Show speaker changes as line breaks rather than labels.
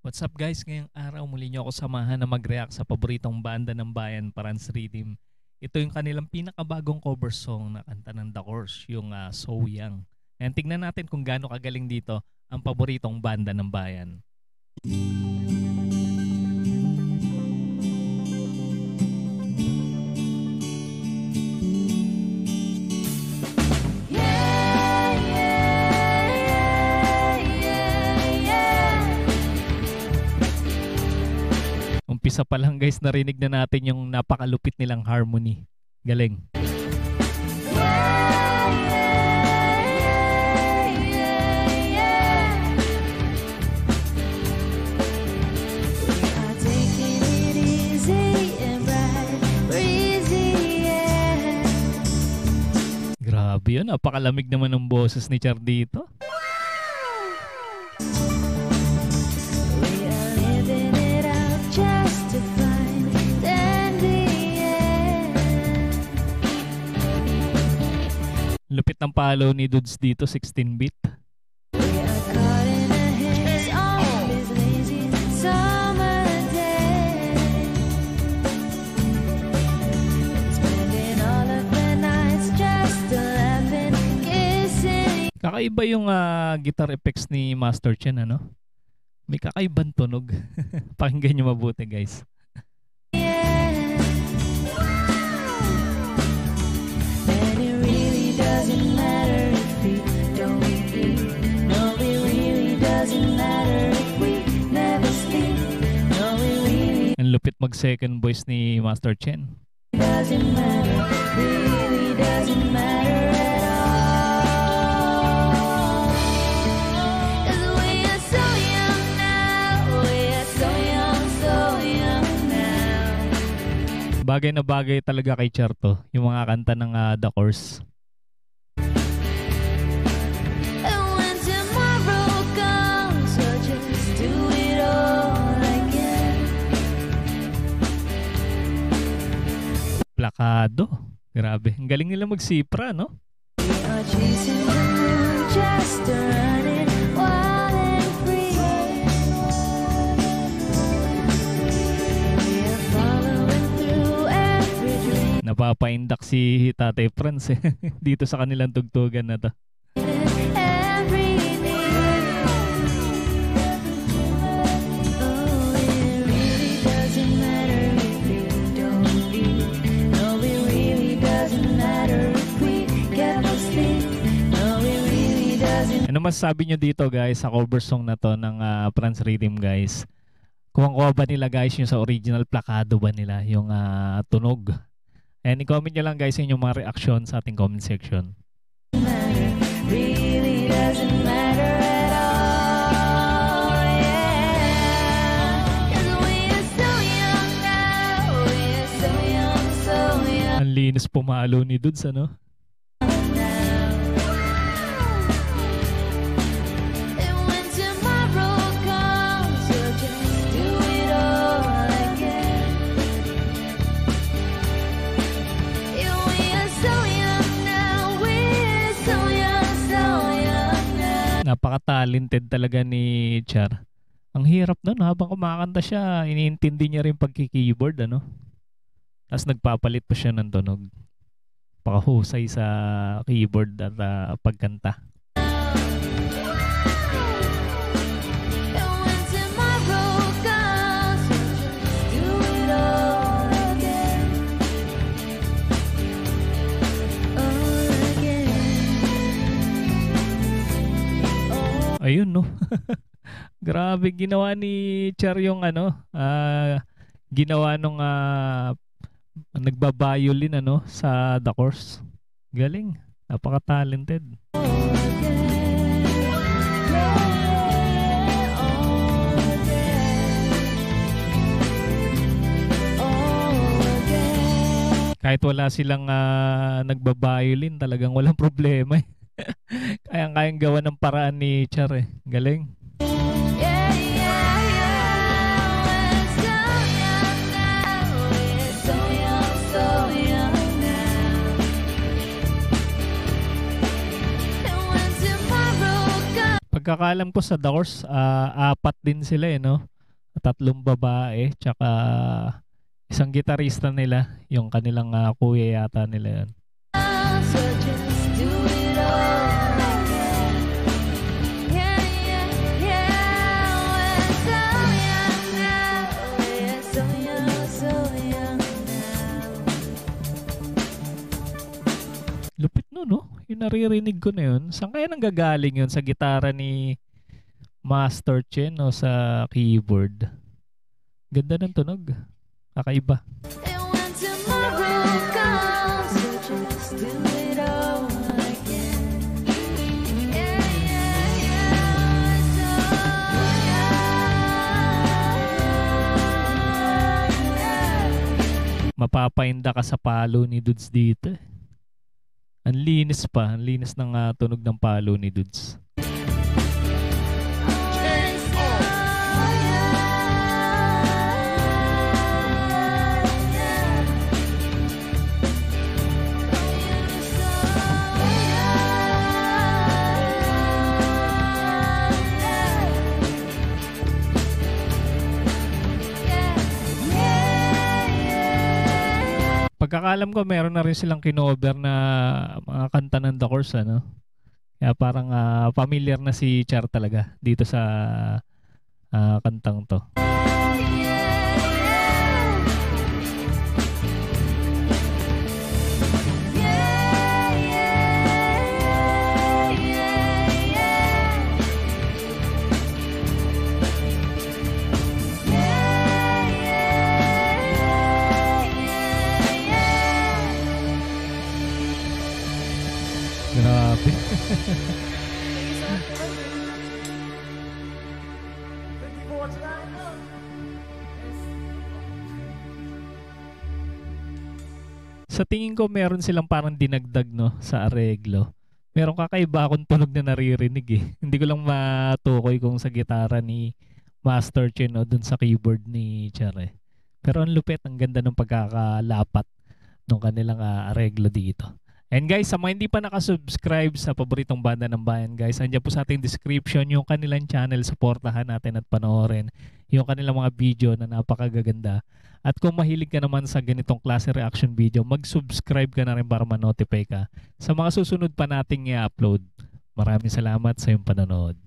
What's up guys? Ngayong araw muli niyo ako samahan na mag-react sa paboritong banda ng bayan, Franz Rhythm. Ito yung kanilang pinakabagong cover song na kanta ng The Course, yung So Young. Ayan, tignan natin kung gaano kagaling dito ang paboritong banda ng bayan. Umpisa pa lang guys, narinig na natin yung napakalupit nilang harmony. Galing. Grabe yun, napakalamig naman ng boses ni Char dito. Lupit ng palo ni Dudes dito, 16-bit. Kakaiba yung guitar effects ni Master Chen, ano? May kakaibang tunog. Pakinggan nyo mabuti, guys. Ang lupit mag second voice ni Master Chen. Doesn't matter, really doesn't matter at all. 'Cause we are so young now, we are so young now. Bagay na bagay talaga kay Cherto, yung mga kanta ng The Course. Plakado. Grabe. Ang galing nila magsipra, no? Napapaindak si Tatay Franz dito sa kanilang tugtugan na to. Ano masasabi nyo dito guys sa cover song na to ng Franz Rhythm guys? Kuha ba nila guys yung sa original plakado ba nila yung tunog? And i-comment nyo lang guys yung mga reaction sa ating comment section. Really doesn't matter at all, yeah. 'Cause we are so young now, we are so young. Ang linis pumalo ni Dudes, ano? Napaka-talented talaga ni Char. Ang hirap nun, habang kumakanta siya, iniintindi niya rin pagki-keyboard, ano? Tapos nagpapalit pa siya ng tunog. Pakahusay sa keyboard at pagkanta. Ayun, no? Grabe ginawa ni Char yung ginawa nung nagbabiolin sa The Course. Galing. Napaka-talented. Kahit wala silang nagbabiolin, talagang walang problema eh. Kayang-kayang gawa ng paraan ni Char eh. Galing. Pagkakalam ko sa The Course, 4 din sila eh, no? tatlong babae, tsaka isang gitarista nila, yung kanilang kuya yata nila yun.
So just do it all again. Yeah, yeah, yeah. We're so young now. We're so young now.
Lupit no, no? Yung naririnig ko na yun. Saan kaya nanggagaling yun? Sa gitara ni Master Chen o sa keyboard? Ganda ng tunog. Kakaiba.
And when tomorrow comes, so just do it all again. Yeah, yeah, yeah. So young.
Mapapainda ka sa palo ni Dudes dito. Ang linis pa. Ang linis ng tunog ng palo ni Dudes. Pagkakalam ko, meron na rin silang kinover na mga kanta ng The Course, ano? Kaya parang familiar na si Char talaga dito sa kantang to. Grabe. Sa tingin ko meron silang parang dinagdag no sa areglo. Meron kakaiba akong tunog na naririnig eh. Hindi ko lang matukoy kung sa gitara ni Master Chen o dun sa keyboard ni Char eh. Pero ang lupit, ang ganda ng pagkakalapat ng kanilang areglo dito. And guys, sa mga hindi pa nakasubscribe sa paboritong banda ng bayan, guys, andyan po sa ating description yung kanilang channel. Supportahan natin at panoorin yung kanilang mga video na napakagaganda. At kung mahilig ka naman sa ganitong klase reaction video, mag-subscribe ka na rin para ma-notify ka sa mga susunod pa nating i-upload. Maraming salamat sa iyong panonood.